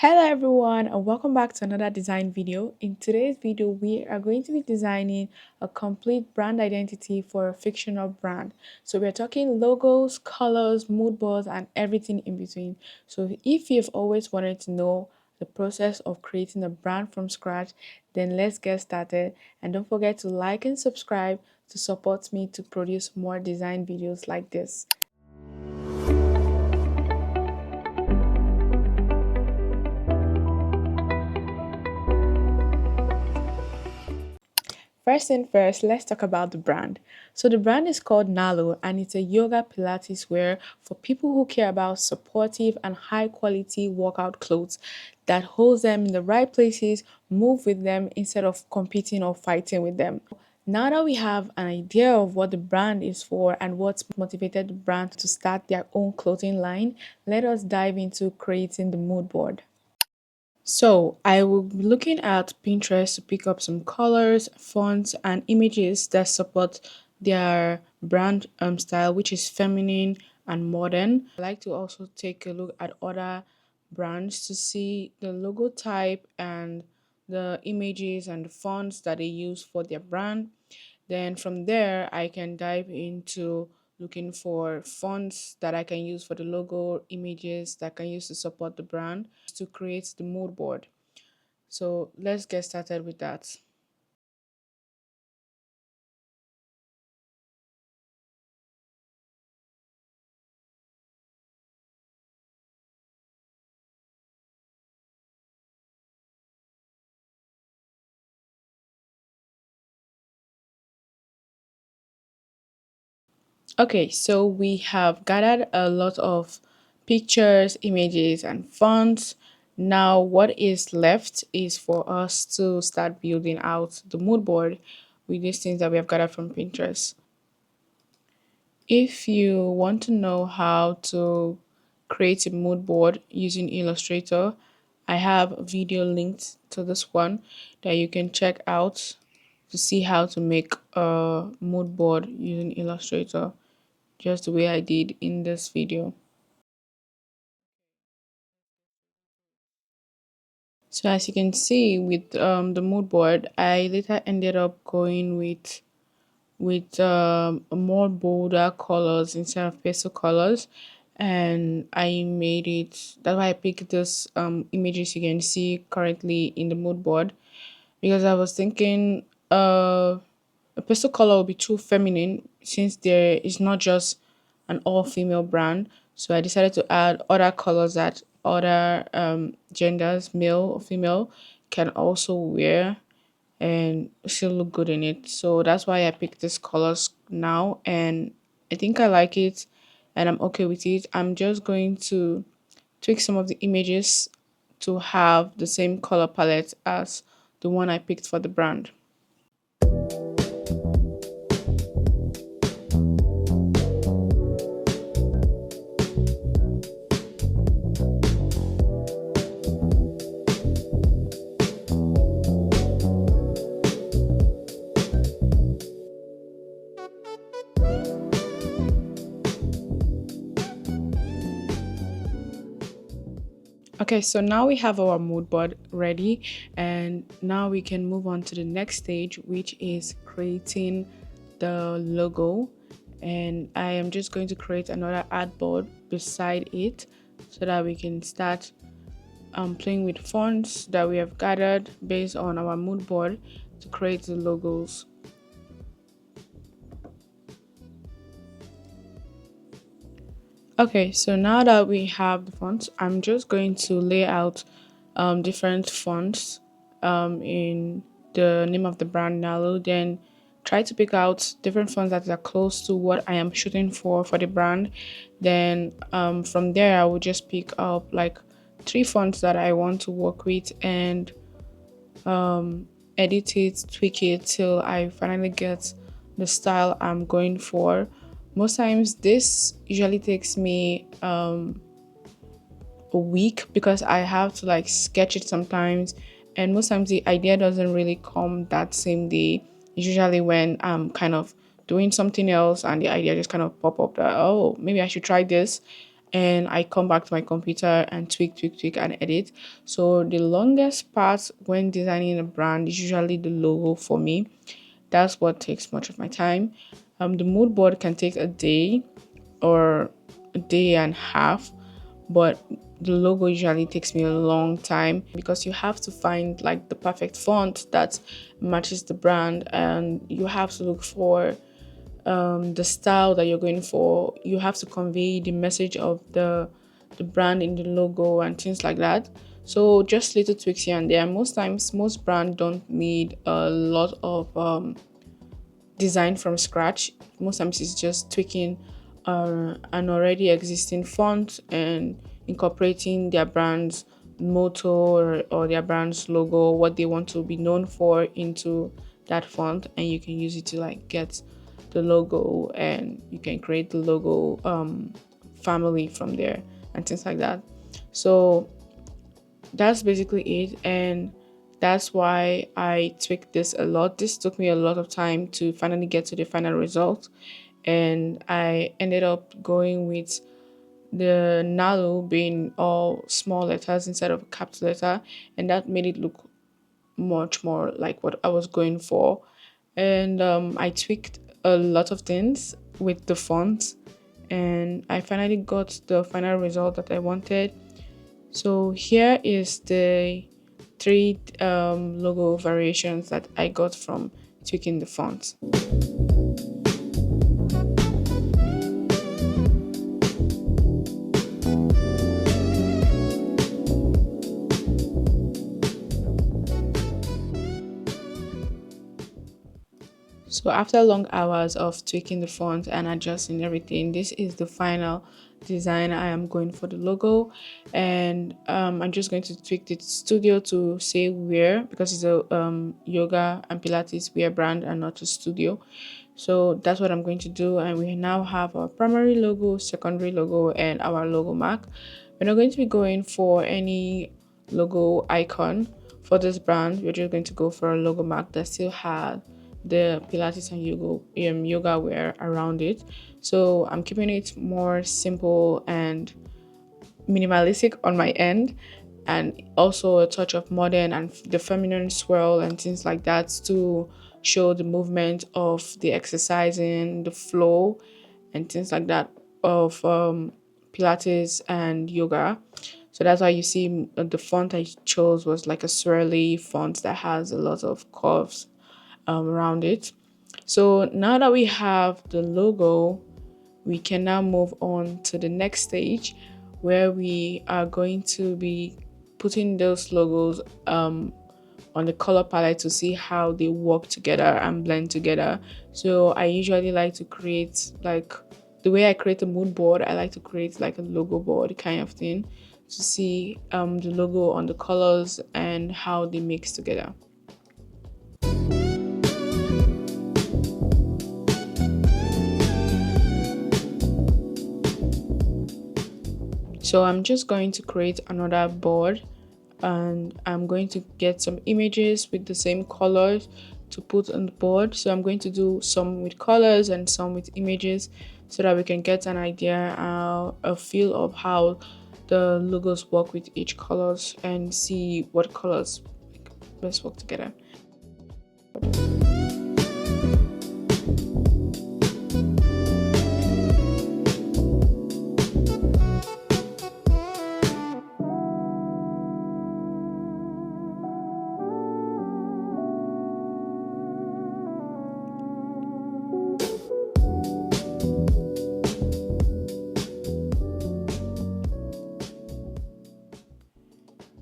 Hello everyone and welcome back to another design video. In today's video, we are going to be designing a complete brand identity for a fictional brand. So we're talking logos, colors, mood boards, and everything in between. So if you've always wanted to know the process of creating a brand from scratch, then let's get started. And don't forget to like and subscribe to support me to produce more design videos like this. First thing first, let's talk about the brand. So the brand is called Nalo and it's a yoga pilates wear for people who care about supportive and high quality workout clothes that holds them in the right places, move with them instead of competing or fighting with them. Now that we have an idea of what the brand is for and what's motivated the brand to start their own clothing line, let us dive into creating the mood board. So I will be looking at Pinterest to pick up some colors, fonts, and images that support their brand style, which is feminine and modern. I like to also take a look at other brands to see the logo type and the images and the fonts that they use for their brand. Then from there, I can dive into looking for fonts that I can use for the logo, images that I can use to support the brand to create the mood board. So let's get started with that. Okay, so we have gathered a lot of pictures, images, and fonts. Now, what is left is for us to start building out the mood board with these things that we have gathered from Pinterest. If you want to know how to create a mood board using Illustrator, I have a video linked to this one that you can check out to see how to make a mood board using Illustrator, just the way I did in this video. So as you can see with the mood board, I later ended up going with more bolder colors instead of pastel colors, and I made it. That's why I picked this images you can see currently in the mood board, because I was thinking a pastel color will be too feminine since there is not just an all female brand. So I decided to add other colors that other genders, male or female, can also wear and still look good in it. So that's why I picked these colors now, and I think I like it and I'm okay with it. I'm just going to tweak some of the images to have the same color palette as the one I picked for the brand. Okay, so now we have our mood board ready, and now we can move on to the next stage, which is creating the logo. And I am just going to create another artboard beside it so that we can start playing with fonts that we have gathered based on our mood board to create the logos. Okay, so now that we have the fonts, I'm just going to lay out different fonts in the name of the brand Nalu. Then try to pick out different fonts that are close to what I am shooting for the brand. Then from there, I will just pick up like three fonts that I want to work with and edit it, tweak it till I finally get the style I'm going for. Most times, this usually takes me a week because I have to like sketch it sometimes, and most times the idea doesn't really come that same day. It's usually when I'm kind of doing something else and the idea just kind of pop up that, oh, maybe I should try this, and I come back to my computer and tweak and edit. So the longest part when designing a brand is usually the logo for me. That's what takes much of my time. The mood board can take a day or a day and a half, but the logo usually takes me a long time because you have to find like the perfect font that matches the brand, and you have to look for the style that you're going for. You have to convey the message of the brand in the logo and things like that. So just little tweaks here and there. Most times, most brands don't need a lot of design from scratch. Most times it's just tweaking an already existing font and incorporating their brand's motto or their brand's logo, what they want to be known for, into that font, and you can use it to like get the logo, and you can create the logo family from there and things like that. So that's basically it, and that's why I tweaked this a lot. This took me a lot of time to finally get to the final result, and I ended up going with the Nalu being all small letters instead of a capital letter, and that made it look much more like what I was going for. And I tweaked a lot of things with the font, and I finally got the final result that I wanted. So here is the three logo variations that I got from tweaking the font. So after long hours of tweaking the font and adjusting everything, this is the final design. I am going for the logo, and I'm just going to tweak the studio to say wear, because it's a yoga and Pilates wear brand and not a studio. So that's what I'm going to do, and we now have our primary logo, secondary logo, and our logo mark. We're not going to be going for any logo icon for this brand. We're just going to go for a logo mark that still has the Pilates and yoga wear around it. So I'm keeping it more simple and minimalistic on my end, and also a touch of modern and the feminine swirl and things like that to show the movement of the exercising, the flow, and things like that of Pilates and yoga. So that's why you see the font I chose was like a swirly font that has a lot of curves around it. So now that we have the logo, we can now move on to the next stage where we are going to be putting those logos on the color palette to see how they work together and blend together. So I usually like to create like the way I create a mood board, I like to create like a logo board kind of thing to see the logo on the colors and how they mix together. So I'm just going to create another board, and I'm going to get some images with the same colors to put on the board. So I'm going to do some with colors and some with images so that we can get an idea, a feel of how the logos work with each colors and see what colors best work together.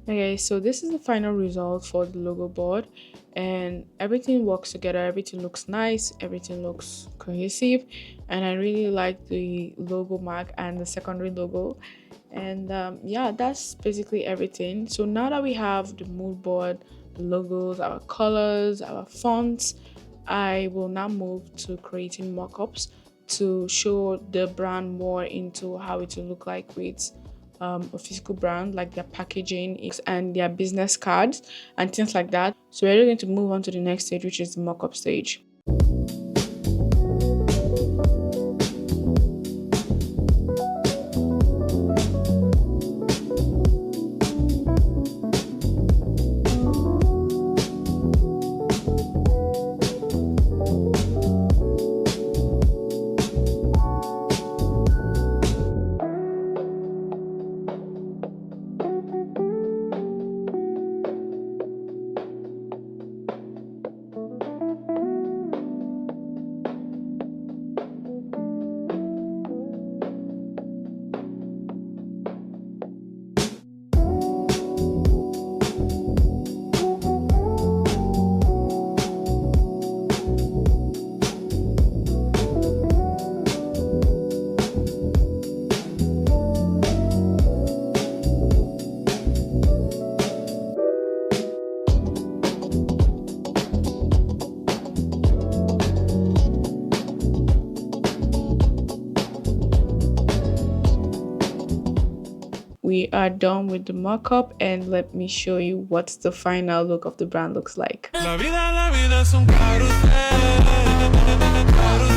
Okay, so this is the final result for the logo board, and everything works together, everything looks nice, everything looks cohesive, and I really like the logo mark and the secondary logo. And yeah, that's basically everything. So now that we have the mood board, the logos, our colors, our fonts, I will now move to creating mockups to show the brand more into how it will look like with a physical brand, like their packaging and their business cards and things like that. So we're going to move on to the next stage, which is the mockup stage. we are done with the mock-up, and let me show you what the final look of the brand looks like. La vida es un carrusel, carrusel.